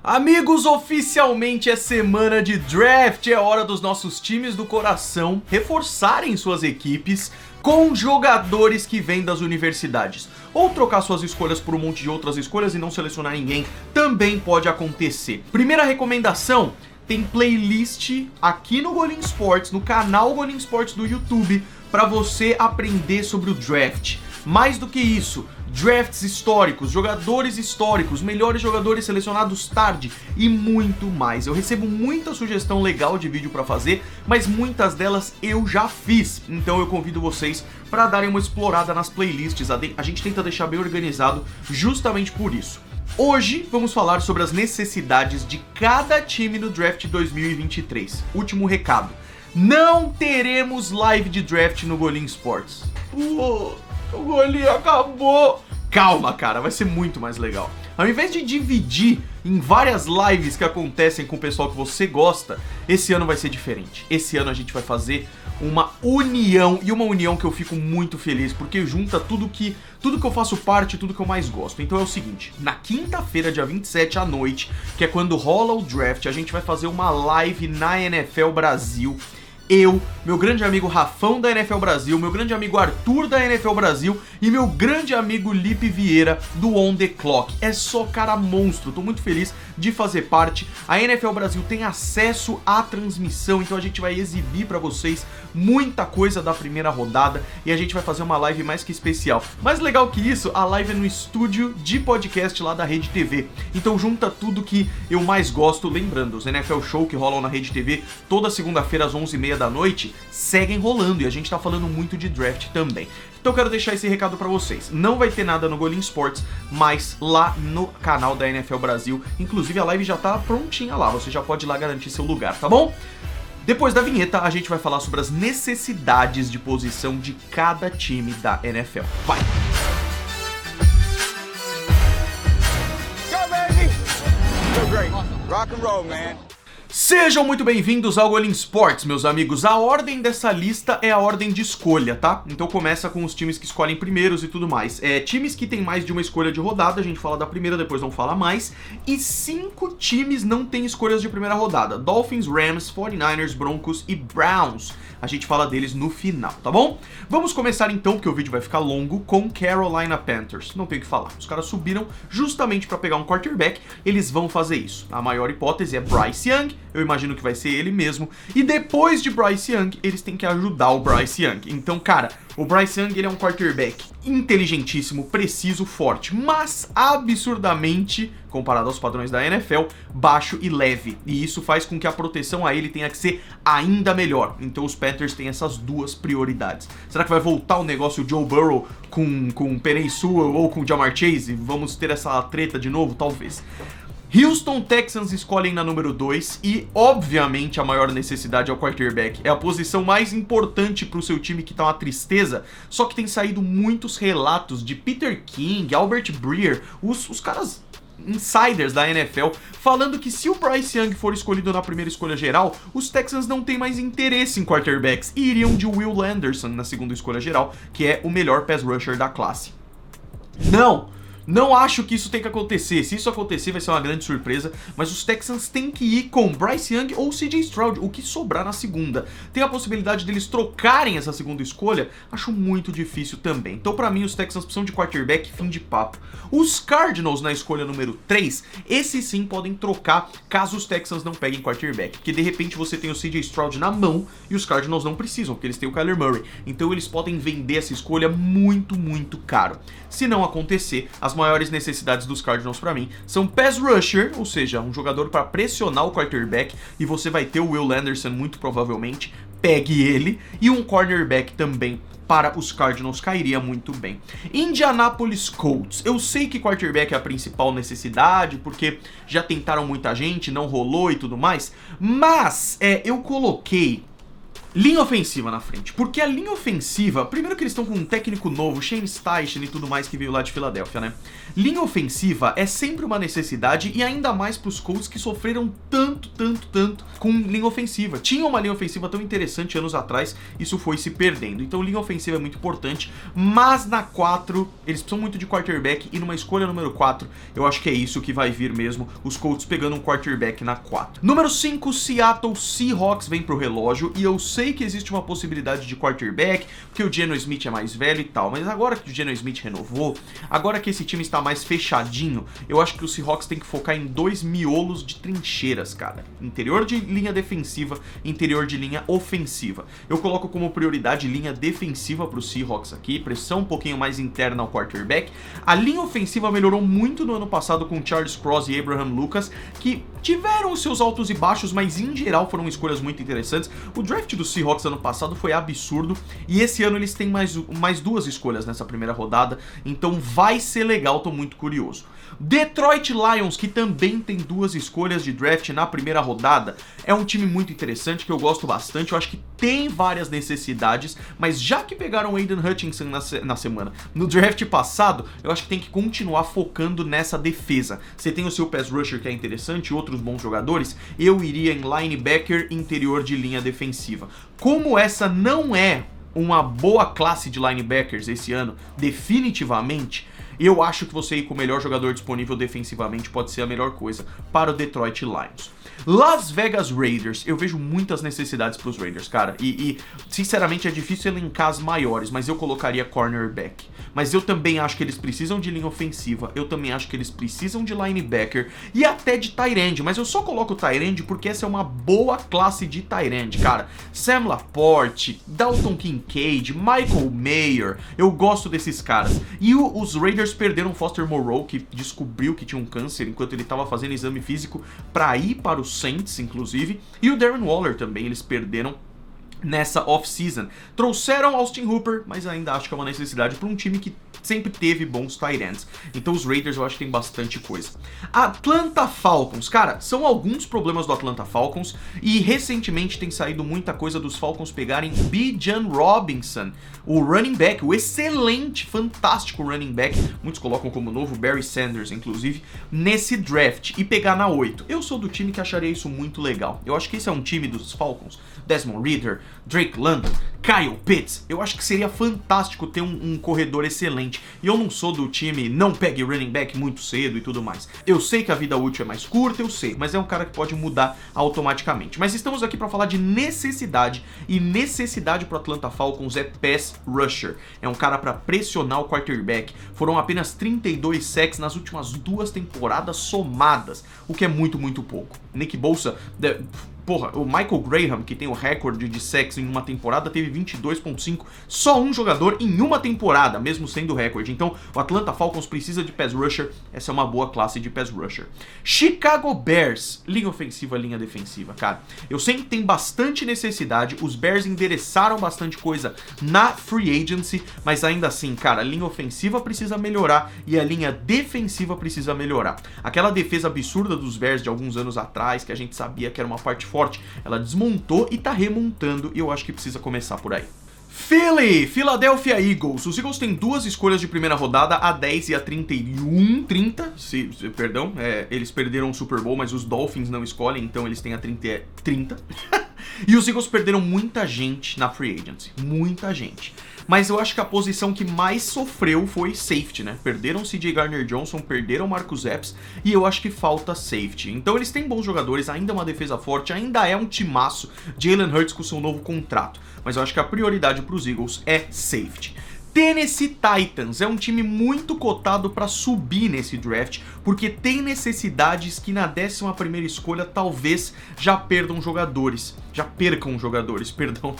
Amigos, oficialmente é semana de draft, é hora dos nossos times do coração reforçarem suas equipes com jogadores que vêm das universidades. Ou trocar suas escolhas por um monte de outras escolhas e não selecionar ninguém, também pode acontecer. Primeira recomendação, tem playlist aqui no Golim Sports, no canal Golim Sports do YouTube, para você aprender sobre o draft. Mais do que isso, drafts históricos, jogadores históricos, melhores jogadores selecionados tarde e muito mais. Eu recebo muita sugestão legal de vídeo para fazer, mas muitas delas eu já fiz. Então eu convido vocês para darem uma explorada nas playlists. A gente tenta deixar bem organizado justamente por isso. Hoje vamos falar sobre as necessidades de cada time no draft 2023. Último recado, não teremos live de draft no Golim Sports. O Golim acabou. Calma, cara, vai ser muito mais legal. Ao invés de dividir em várias lives que acontecem com o pessoal que você gosta, esse ano vai ser diferente. Esse ano a gente vai fazer uma união, e uma união que eu fico muito feliz, porque junta tudo que eu faço parte, tudo que eu mais gosto. Então é o seguinte, na quinta-feira, dia 27 à noite, que é quando rola o draft, a gente vai fazer uma live na NFL Brasil. Eu, meu grande amigo Rafão da NFL Brasil, meu grande amigo Arthur da NFL Brasil e meu grande amigo Lipe Vieira do On The Clock. É só cara monstro, tô muito feliz de fazer parte. A NFL Brasil tem acesso à transmissão, então a gente vai exibir pra vocês muita coisa da primeira rodada e a gente vai fazer uma live mais que especial. Mais legal que isso, a live é no estúdio de podcast lá da Rede TV. Então junta tudo que eu mais gosto, lembrando, os NFL Show que rolam na Rede TV toda segunda-feira às 11h30 da noite seguem rolando e a gente tá falando muito de draft também. Então eu quero deixar esse recado pra vocês. Não vai ter nada no Golim Sports, mas lá no canal da NFL Brasil. Inclusive a live já tá prontinha lá, você já pode ir lá garantir seu lugar, tá bom? Depois da vinheta a gente vai falar sobre as necessidades de posição de cada time da NFL. Vai! Go, baby! You're great. Rock and roll, man. Sejam muito bem-vindos ao Golim Sports, meus amigos. A ordem dessa lista é a ordem de escolha, tá? Então começa com os times que escolhem primeiros e tudo mais. Times que tem mais de uma escolha de rodada, a gente fala da primeira, depois não fala mais. E 5 times não têm escolhas de primeira rodada. Dolphins, Rams, 49ers, Broncos e Browns. A gente fala deles no final, tá bom? Vamos começar então, porque o vídeo vai ficar longo, com Carolina Panthers. Não tem o que falar. Os caras subiram justamente para pegar um quarterback. Eles vão fazer isso. A maior hipótese é Bryce Young. Eu imagino que vai ser ele mesmo. E depois de Bryce Young, eles têm que ajudar o Bryce Young. Então, cara, o Bryce Young, ele é um quarterback inteligentíssimo, preciso, forte, mas absurdamente, comparado aos padrões da NFL, baixo e leve. E isso faz com que a proteção a ele tenha que ser ainda melhor. Então os Panthers têm essas duas prioridades. Será que vai voltar o negócio Joe Burrow com Penei Sewell ou com Ja'Marr Chase? Vamos ter essa treta de novo? Talvez. Houston Texans escolhem na número 2 e, obviamente, a maior necessidade é o quarterback. É a posição mais importante para o seu time, que tá uma tristeza, só que tem saído muitos relatos de Peter King, Albert Breer, os caras insiders da NFL, falando que se o Bryce Young for escolhido na primeira escolha geral, os Texans não têm mais interesse em quarterbacks e iriam de Will Anderson na segunda escolha geral, que é o melhor pass rusher da classe. Não acho que isso tem que acontecer. Se isso acontecer, vai ser uma grande surpresa. Mas os Texans têm que ir com Bryce Young ou CJ Stroud, o que sobrar na segunda. Tem a possibilidade deles trocarem essa segunda escolha? Acho muito difícil também. Então, pra mim, os Texans precisam de quarterback, fim de papo. Os Cardinals, na escolha número 3, esses sim podem trocar caso os Texans não peguem quarterback. Porque, de repente, você tem o CJ Stroud na mão e os Cardinals não precisam, porque eles têm o Kyler Murray. Então, eles podem vender essa escolha muito, muito caro. Se não acontecer, as maiores necessidades dos Cardinals pra mim são pass rusher, ou seja, um jogador para pressionar o quarterback, e você vai ter o Will Anderson muito provavelmente, pegue ele, e um cornerback também para os Cardinals cairia muito bem. Indianapolis Colts, eu sei que quarterback é a principal necessidade, porque já tentaram muita gente, não rolou e tudo mais, mas eu coloquei Linha ofensiva na frente, porque a linha ofensiva, primeiro que eles estão com um técnico novo, Shane Steichen e tudo mais que veio lá de Filadélfia, né? Linha ofensiva é sempre uma necessidade e ainda mais pros Colts que sofreram tanto com linha ofensiva. Tinha uma linha ofensiva tão interessante anos atrás, isso foi se perdendo. Então linha ofensiva é muito importante, mas na 4, eles precisam muito de quarterback e numa escolha número 4, eu acho que é isso que vai vir mesmo, os Colts pegando um quarterback na 4. Número 5, Seattle Seahawks vem pro relógio e eu sei que existe uma possibilidade de quarterback, porque o Geno Smith é mais velho e tal, mas agora que o Geno Smith renovou, agora que esse time está mais fechadinho, eu acho que o Seahawks tem que focar em 2 miolos de trincheiras, cara. Interior de linha defensiva, interior de linha ofensiva. Eu coloco como prioridade linha defensiva pro Seahawks aqui, pressão um pouquinho mais interna ao quarterback. A linha ofensiva melhorou muito no ano passado com Charles Cross e Abraham Lucas, que tiveram os seus altos e baixos, mas em geral foram escolhas muito interessantes. O draft do Seahawks ano passado foi absurdo e esse ano eles têm mais 2 escolhas nessa primeira rodada, então vai ser legal, tô muito curioso. Detroit Lions, que também tem 2 escolhas de draft na primeira rodada, é um time muito interessante que eu gosto bastante, eu acho que tem várias necessidades, mas já que pegaram o Aiden Hutchinson no draft passado, eu acho que tem que continuar focando nessa defesa. Você tem o seu pass rusher que é interessante e outros bons jogadores, eu iria em linebacker, interior de linha defensiva. Como essa não é uma boa classe de linebackers esse ano, definitivamente, eu acho que você ir com o melhor jogador disponível defensivamente pode ser a melhor coisa para o Detroit Lions. Las Vegas Raiders, eu vejo muitas necessidades para os Raiders, cara, e sinceramente é difícil elencar as maiores, mas eu colocaria cornerback. Mas eu também acho que eles precisam de linha ofensiva, eu também acho que eles precisam de linebacker e até de tight end, mas eu só coloco tight end porque essa é uma boa classe de tight end, cara. Sam Laporte, Dalton Kincaid, Michael Mayer, eu gosto desses caras. E os Raiders perderam Foster Moreau, que descobriu que tinha um câncer enquanto ele estava fazendo exame físico para ir para os Saints, inclusive, e o Darren Waller também, eles perderam nessa off-season. Trouxeram Austin Hooper, mas ainda acho que é uma necessidade para um time que sempre teve bons tight ends. Então os Raiders eu acho que tem bastante coisa. Atlanta Falcons, cara, são alguns problemas do Atlanta Falcons e recentemente tem saído muita coisa dos Falcons pegarem Bijan Robinson, o running back, o excelente, fantástico running back, muitos colocam como novo Barry Sanders, inclusive, nesse draft e pegar na 8. Eu sou do time que acharia isso muito legal. Eu acho que esse é um time dos Falcons, Desmond Ridder, Drake London, Kyle Pitts, eu acho que seria fantástico ter um corredor excelente. E eu não sou do time não pegue running back muito cedo e tudo mais. Eu sei que a vida útil é mais curta, eu sei, mas é um cara que pode mudar automaticamente. Mas estamos aqui para falar de necessidade, e necessidade para o Atlanta Falcons é pass rusher. É um cara para pressionar o quarterback. Foram apenas 32 sacks nas últimas 2 temporadas somadas, o que é muito pouco. Nick Bosa... Porra, o Michael Graham, que tem o recorde de sacks em uma temporada, teve 22.5, só um jogador em uma temporada, mesmo sendo recorde. Então, o Atlanta Falcons precisa de pass rusher, essa é uma boa classe de pass rusher. Chicago Bears, linha ofensiva, linha defensiva, cara. Eu sei que tem bastante necessidade, os Bears endereçaram bastante coisa na free agency, mas ainda assim, cara, a linha ofensiva precisa melhorar e a linha defensiva precisa melhorar. Aquela defesa absurda dos Bears de alguns anos atrás, que a gente sabia que era uma parte forte, ela desmontou e tá remontando, e eu acho que precisa começar por aí. Philadelphia Eagles. Os Eagles têm 2 escolhas de primeira rodada, a 10 e a 30. Eles perderam o Super Bowl, mas os Dolphins não escolhem, então eles têm a 30. E os Eagles perderam muita gente na free agency, muita gente. Mas eu acho que a posição que mais sofreu foi safety, né? Perderam CJ Gardner-Johnson, perderam Marcus Epps e eu acho que falta safety. Então eles têm bons jogadores, ainda é uma defesa forte, ainda é um timaço. Jalen Hurts com seu novo contrato. Mas eu acho que a prioridade para os Eagles é safety. Tennessee Titans é um time muito cotado para subir nesse draft, porque tem necessidades que na 11ª escolha talvez já percam jogadores, perdão.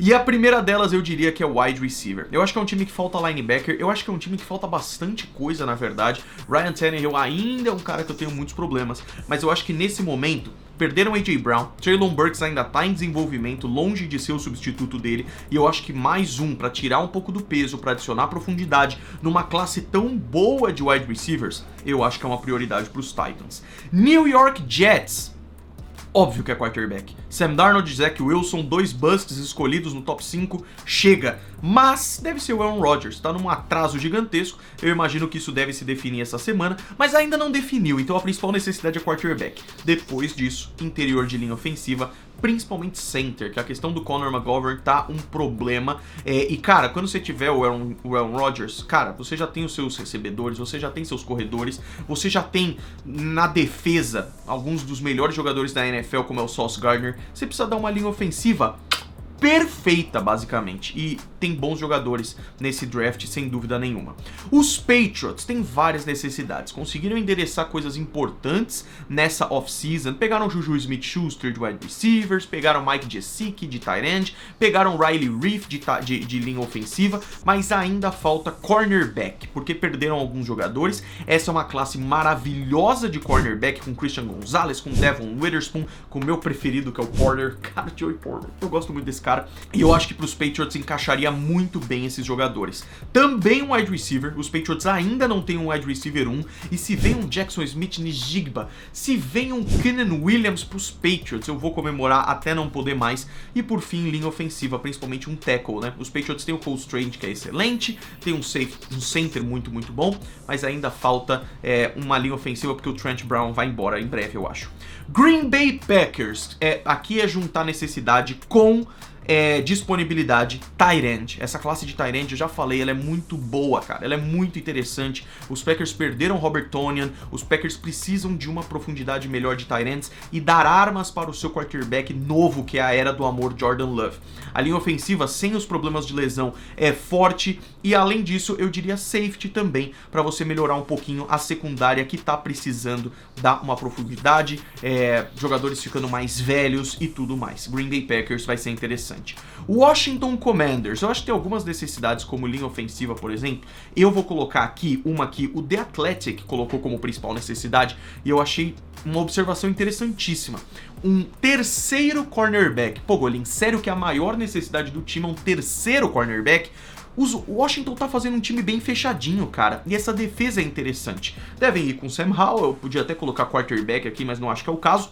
E a primeira delas eu diria que é o wide receiver. Eu acho que é um time que falta linebacker, eu acho que é um time que falta bastante coisa, na verdade. Ryan Tannehill ainda é um cara que eu tenho muitos problemas, mas eu acho que nesse momento perderam A.J. Brown, Treylon Burks ainda tá em desenvolvimento, longe de ser o substituto dele, e eu acho que mais um para tirar um pouco do peso, para adicionar profundidade numa classe tão boa de wide receivers, eu acho que é uma prioridade para os Titans. New York Jets. Óbvio que é quarterback. Sam Darnold e Zach Wilson, 2 busts escolhidos no top 5, chega. Mas deve ser o Aaron Rodgers, tá num atraso gigantesco, eu imagino que isso deve se definir essa semana, mas ainda não definiu, então a principal necessidade é quarterback. Depois disso, interior de linha ofensiva, principalmente center, que a questão do Connor McGovern tá um problema. E cara, quando você tiver o Aaron Rodgers, cara, você já tem os seus recebedores, você já tem seus corredores, você já tem na defesa alguns dos melhores jogadores da NFL, como é o Sauce Gardner. Você precisa dar uma linha ofensiva perfeita, basicamente, e tem bons jogadores nesse draft, sem dúvida nenhuma. Os Patriots têm várias necessidades, conseguiram endereçar coisas importantes nessa off-season, pegaram o Juju Smith-Schuster de wide receivers, pegaram Mike Gesicki de tight end, pegaram Riley Reiff de linha ofensiva, mas ainda falta cornerback, porque perderam alguns jogadores. Essa é uma classe maravilhosa de cornerback, com Christian Gonzalez, com Devon Witherspoon, com o meu preferido, que é o Porter, cara, Joey Porter, eu gosto muito desse cara. E eu acho que para os Patriots encaixaria muito bem esses jogadores. Também um wide receiver, os Patriots ainda não têm um wide receiver 1, e se vem um Jackson Smith-Njigba, se vem um Quinnen Williams para os Patriots, eu vou comemorar até não poder mais. E por fim, linha ofensiva, principalmente um tackle, né? Os Patriots têm o Cole Strange, que é excelente, tem um center muito bom, mas ainda falta uma linha ofensiva, porque o Trent Brown vai embora em breve, eu acho. Green Bay Packers, aqui é juntar necessidade com disponibilidade. Tight end, essa classe de tight end, eu já falei, ela é muito boa, cara, ela é muito interessante. Os Packers perderam Robert Tonyan, os Packers precisam de uma profundidade melhor de tight ends e dar armas para o seu quarterback novo, que é a era do amor, Jordan Love. A linha ofensiva, sem os problemas de lesão, é forte, e além disso, eu diria safety também, para você melhorar um pouquinho a secundária, que tá precisando dar uma profundidade, jogadores ficando mais velhos e tudo mais. Green Bay Packers vai ser interessante. Washington Commanders, eu acho que tem algumas necessidades, como linha ofensiva, por exemplo. Eu vou colocar aqui uma que o The Athletic colocou como principal necessidade, e eu achei uma observação interessantíssima. Um terceiro cornerback. Pô, Golin, sério que a maior necessidade do time é um terceiro cornerback? O Washington tá fazendo um time bem fechadinho, cara, e essa defesa é interessante. Devem ir com Sam Howell, eu podia até colocar quarterback aqui, mas não acho que é o caso.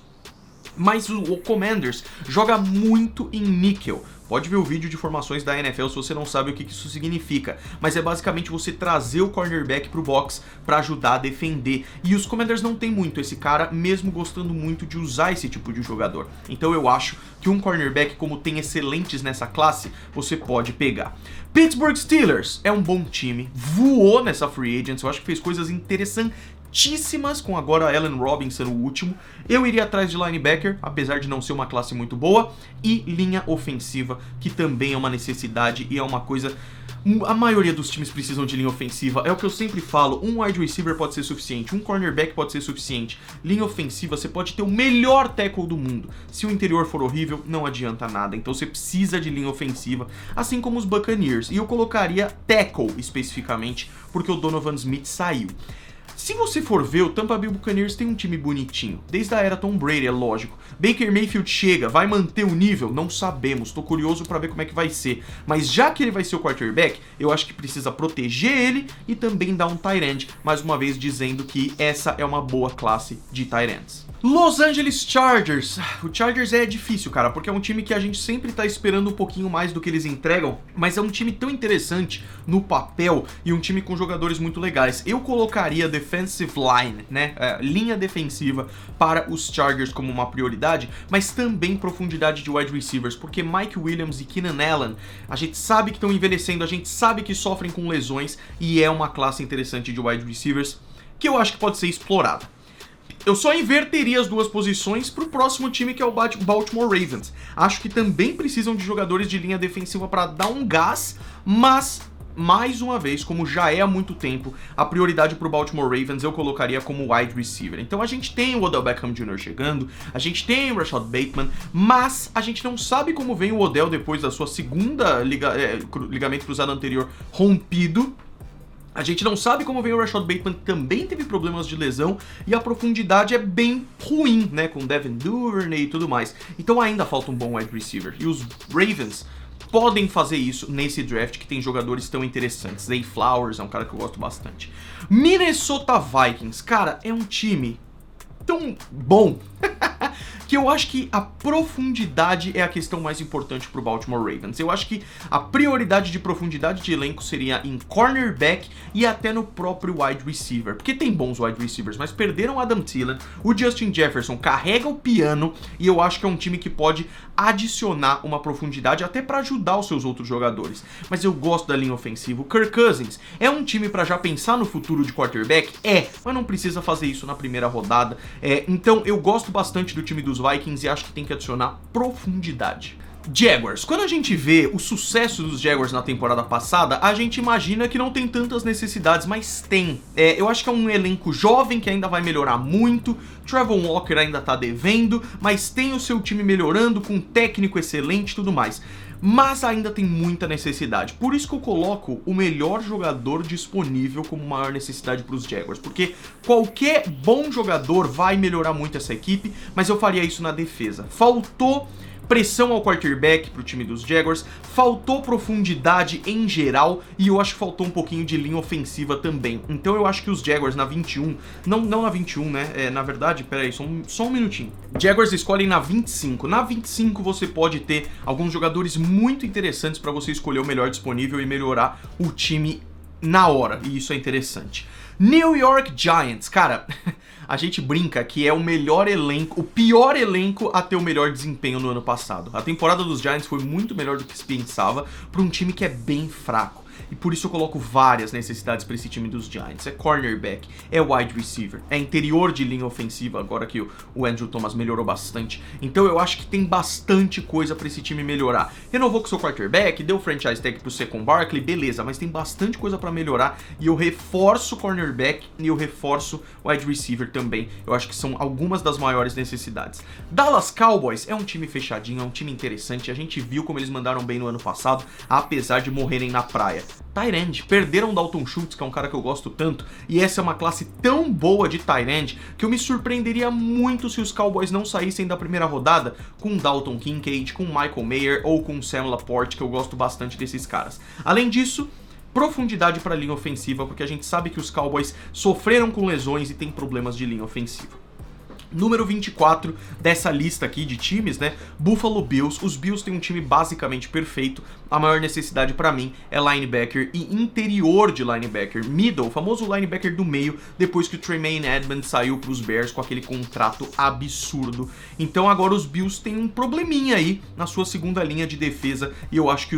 Mas o Commanders joga muito em níquel. Pode ver o vídeo de formações da NFL se você não sabe o que isso significa. Mas é basicamente você trazer o cornerback pro box para ajudar a defender. E os Commanders não tem muito esse cara, mesmo gostando muito de usar esse tipo de jogador. Então eu acho que um cornerback, como tem excelentes nessa classe, você pode pegar. Pittsburgh Steelers é um bom time, voou nessa free agents, eu acho que fez coisas interessantíssimas com agora Allen Robinson, o último. Eu iria atrás de linebacker, apesar de não ser uma classe muito boa, e linha ofensiva, que também é uma necessidade e é uma coisa... A maioria dos times precisam de linha ofensiva, é o que eu sempre falo, um wide receiver pode ser suficiente, um cornerback pode ser suficiente, linha ofensiva você pode ter o melhor tackle do mundo, se o interior for horrível, não adianta nada, então você precisa de linha ofensiva, assim como os Buccaneers, e eu colocaria tackle especificamente, porque o Donovan Smith saiu. Se você for ver, o Tampa Bay Buccaneers tem um time bonitinho, desde a era Tom Brady, é lógico. Baker Mayfield chega, vai manter o nível? Não sabemos, tô curioso pra ver como é que vai ser. Mas já que ele vai ser o quarterback, eu acho que precisa proteger ele e também dar um tight end, mais uma vez dizendo que essa é uma boa classe de tight ends. Los Angeles Chargers. O Chargers é difícil, cara, porque é um time que a gente sempre tá esperando um pouquinho mais do que eles entregam, mas é um time tão interessante no papel e um time com jogadores muito legais. Eu colocaria defensive line, né, linha defensiva para os Chargers como uma prioridade, mas também profundidade de wide receivers, porque Mike Williams e Keenan Allen, a gente sabe que estão envelhecendo, a gente sabe que sofrem com lesões e é uma classe interessante de wide receivers que eu acho que pode ser explorada. Eu só inverteria as duas posições para o próximo time, que é o Baltimore Ravens. Acho que também precisam de jogadores de linha defensiva para dar um gás, mas, mais uma vez, como já é há muito tempo, a prioridade para o Baltimore Ravens eu colocaria como wide receiver. Então a gente tem o Odell Beckham Jr. chegando, a gente tem o Rashad Bateman, mas a gente não sabe como vem o Odell depois da sua segunda ligamento cruzado anterior rompido. A gente não sabe como vem o Rashad Bateman, que também teve problemas de lesão, e a profundidade é bem ruim, né, com Devin Duvernay e tudo mais. Então ainda falta um bom wide receiver, e os Ravens podem fazer isso nesse draft, que tem jogadores tão interessantes. Zay Flowers é um cara que eu gosto bastante. Minnesota Vikings, cara, é um time tão bom que eu acho que a profundidade é a questão mais importante pro Baltimore Ravens. Eu acho que a prioridade de profundidade de elenco seria em cornerback e até no próprio wide receiver, porque tem bons wide receivers, mas perderam Adam Thielen, o Justin Jefferson carrega o piano e eu acho que é um time que pode adicionar uma profundidade até para ajudar os seus outros jogadores. Mas eu gosto da linha ofensiva. O Kirk Cousins é um time para já pensar no futuro de quarterback? Mas não precisa fazer isso na primeira rodada. Então eu gosto bastante do time dos Vikings e acho que tem que adicionar profundidade. Jaguars. Quando a gente vê o sucesso dos Jaguars na temporada passada, a gente imagina que não tem tantas necessidades, mas tem. Eu acho que é um elenco jovem que ainda vai melhorar muito, Trevor Walker ainda tá devendo, mas tem o seu time melhorando, com um técnico excelente e tudo mais. Mas ainda tem muita necessidade. Por isso que eu coloco o melhor jogador disponível como maior necessidade para os Jaguars. Porque qualquer bom jogador vai melhorar muito essa equipe, mas eu faria isso na defesa. Faltou pressão ao quarterback pro time dos Jaguars, faltou profundidade em geral e eu acho que faltou um pouquinho de linha ofensiva também. Então eu acho que os Jaguars na 21, não na 21, né? Na verdade, peraí, só um minutinho. Jaguars escolhem na 25. Na 25 você pode ter alguns jogadores muito interessantes para você escolher o melhor disponível e melhorar o time na hora, e isso é interessante. New York Giants, cara, a gente brinca que é o melhor elenco, o pior elenco a ter o melhor desempenho no ano passado. A temporada dos Giants foi muito melhor do que se pensava para um time que é bem fraco. E por isso eu coloco várias necessidades para esse time dos Giants. É cornerback, é wide receiver, é interior de linha ofensiva, agora que o Andrew Thomas melhorou bastante. Então eu acho que tem bastante coisa para esse time melhorar. Renovou com seu quarterback, deu franchise tag pro Saquon Barkley, beleza, mas tem bastante coisa para melhorar e eu reforço cornerback e eu reforço wide receiver também. Eu acho que são algumas das maiores necessidades. Dallas Cowboys é um time fechadinho, é um time interessante. A gente viu como eles mandaram bem no ano passado, apesar de morrerem na praia. Tight end, perderam Dalton Schultz, que é um cara que eu gosto tanto, e essa é uma classe tão boa de tight end que eu me surpreenderia muito se os Cowboys não saíssem da primeira rodada com Dalton Kincaid, com Michael Mayer ou com Sam Laporte, que eu gosto bastante desses caras. Além disso, profundidade para a linha ofensiva, porque a gente sabe que os Cowboys sofreram com lesões e tem problemas de linha ofensiva. Número 24 dessa lista aqui de times, né? Buffalo Bills. Os Bills têm um time basicamente perfeito. A maior necessidade pra mim é linebacker e interior de linebacker. Middle, o famoso linebacker do meio, depois que o Tremaine Edmonds saiu pros Bears com aquele contrato absurdo. Então agora os Bills têm um probleminha aí na sua segunda linha de defesa e eu acho que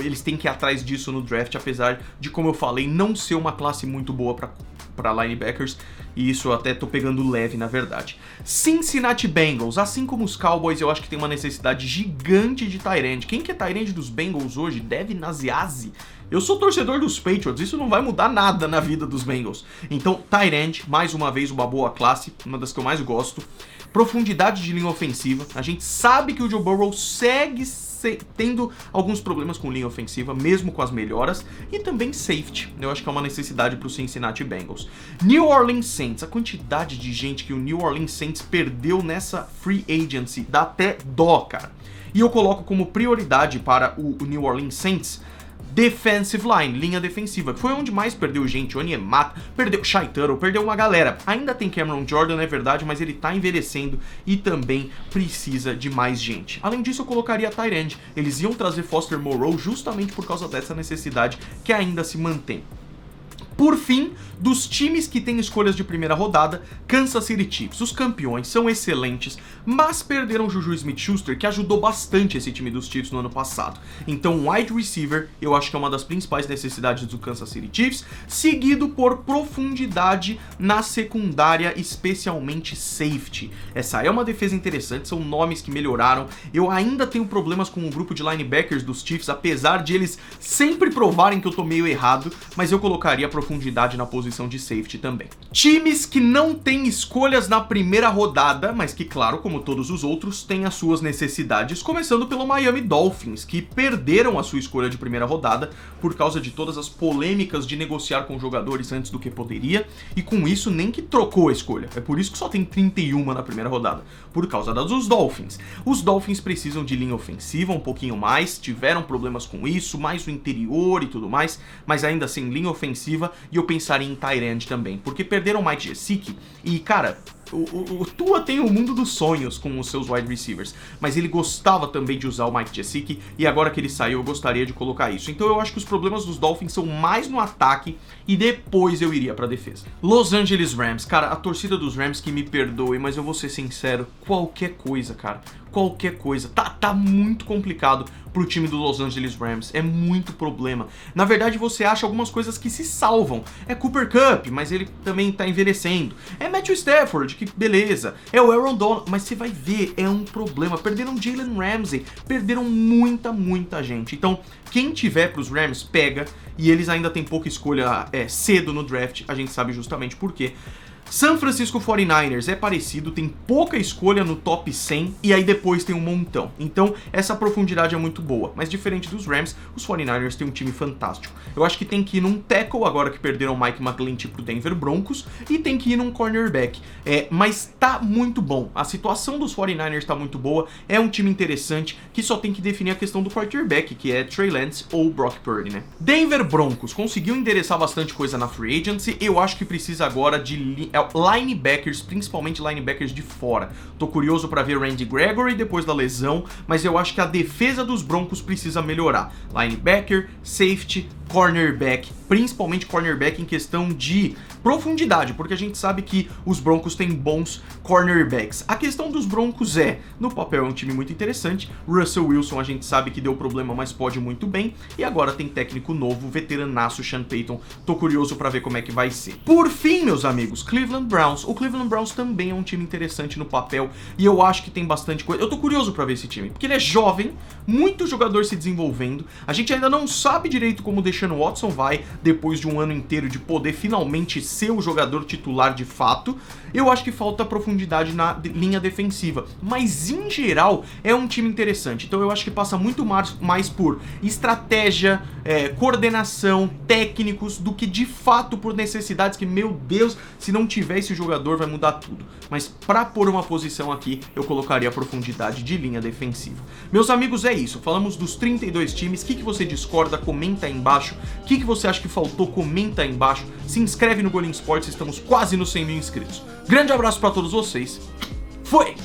eles têm que ir atrás disso no draft, apesar de, como eu falei, não ser uma classe muito boa para linebackers, e isso eu até tô pegando leve, na verdade. Cincinnati Bengals, assim como os Cowboys, eu acho que tem uma necessidade gigante de tight end. Quem que é tight end dos Bengals hoje? Devin Asiasi? Eu sou torcedor dos Patriots, isso não vai mudar nada na vida dos Bengals. Então, tight end, mais uma vez, uma boa classe, uma das que eu mais gosto. Profundidade de linha ofensiva, a gente sabe que o Joe Burrow segue tendo alguns problemas com linha ofensiva, mesmo com as melhoras, e também safety. Eu acho que é uma necessidade para o Cincinnati Bengals. New Orleans Saints, a quantidade de gente que o New Orleans Saints perdeu nessa free agency, dá até dó, cara. E eu coloco como prioridade para o New Orleans Saints defensive line, linha defensiva, que foi onde mais perdeu gente. Onyemata, perdeu Shai Tuttle, perdeu uma galera. Ainda tem Cameron Jordan, é verdade, mas ele tá envelhecendo e também precisa de mais gente. Além disso, eu colocaria tight end. Eles iam trazer Foster Moreau justamente por causa dessa necessidade que ainda se mantém. Por fim, dos times que têm escolhas de primeira rodada, Kansas City Chiefs. Os campeões são excelentes, mas perderam Juju Smith-Schuster, que ajudou bastante esse time dos Chiefs no ano passado. Então, wide receiver, eu acho que é uma das principais necessidades do Kansas City Chiefs, seguido por profundidade na secundária, especialmente safety. Essa é uma defesa interessante, são nomes que melhoraram. Eu ainda tenho problemas com o grupo de linebackers dos Chiefs, apesar de eles sempre provarem que eu tô meio errado, mas eu colocaria profundidade na posição de safety também. Times que não têm escolhas na primeira rodada, mas que, claro, como todos os outros, têm as suas necessidades, começando pelo Miami Dolphins, que perderam a sua escolha de primeira rodada por causa de todas as polêmicas de negociar com jogadores antes do que poderia, e com isso nem que trocou a escolha. É por isso que só tem 31 na primeira rodada, por causa dos Dolphins. Os Dolphins precisam de linha ofensiva um pouquinho mais, tiveram problemas com isso, mais o interior e tudo mais, mas ainda sem linha ofensiva, e eu pensaria em tight end também, porque perderam o Mike Gesicki e, cara, o Tua tem o mundo dos sonhos com os seus wide receivers, mas ele gostava também de usar o Mike Gesicki, e agora que ele saiu eu gostaria de colocar isso. Então eu acho que os problemas dos Dolphins são mais no ataque e depois eu iria pra defesa. Los Angeles Rams, cara, a torcida dos Rams que me perdoe, mas eu vou ser sincero, qualquer coisa, cara, qualquer coisa. Tá muito complicado pro time do Los Angeles Rams, é muito problema. Na verdade, você acha algumas coisas que se salvam. É Cooper Kupp, mas ele também tá envelhecendo. É Matthew Stafford, que beleza. É o Aaron Donald, mas você vai ver, é um problema. Perderam Jalen Ramsey, perderam muita gente. Então, quem tiver pros Rams, pega. E eles ainda têm pouca escolha cedo no draft, a gente sabe justamente por quê. San Francisco 49ers é parecido, tem pouca escolha no top 100 e aí depois tem um montão. Então essa profundidade é muito boa, mas diferente dos Rams, os 49ers têm um time fantástico. Eu acho que tem que ir num tackle, agora que perderam o Mike McGlinchey pro Denver Broncos, e tem que ir num cornerback. Mas tá muito bom, a situação dos 49ers tá muito boa, é um time interessante que só tem que definir a questão do quarterback, que é Trey Lance ou Brock Purdy, né? Denver Broncos conseguiu endereçar bastante coisa na free agency, eu acho que precisa agora de linebackers, principalmente linebackers de fora. Tô curioso pra ver Randy Gregory depois da lesão, mas eu acho que a defesa dos Broncos precisa melhorar. Linebacker, safety, cornerback, principalmente cornerback em questão de profundidade, porque a gente sabe que os Broncos têm bons cornerbacks. A questão dos Broncos no papel é um time muito interessante. Russell Wilson a gente sabe que deu problema, mas pode muito bem, e agora tem técnico novo, veteranaço Sean Payton. Tô curioso pra ver como é que vai ser. Por fim, meus amigos, Cleveland Browns. O Cleveland Browns também é um time interessante no papel, e eu acho que tem bastante coisa. Eu tô curioso pra ver esse time, porque ele é jovem, muito jogador se desenvolvendo. A gente ainda não sabe direito como o Deshaun Watson vai, depois de um ano inteiro de poder finalmente ser o jogador titular de fato. Eu acho que falta profundidade na linha defensiva, mas em geral é um time interessante. Então eu acho que passa muito mais por estratégia, coordenação, técnicos, do que de fato por necessidades que, meu Deus, se não tiver esse jogador vai mudar tudo. Mas pra pôr uma posição aqui, eu colocaria a profundidade de linha defensiva. Meus amigos, é isso. Falamos dos 32 times. O que você discorda? Comenta aí embaixo. O que você acha que faltou? Comenta aí embaixo. Se inscreve no Golim Sports, estamos quase nos 100 mil inscritos. Grande abraço pra todos vocês. Foi!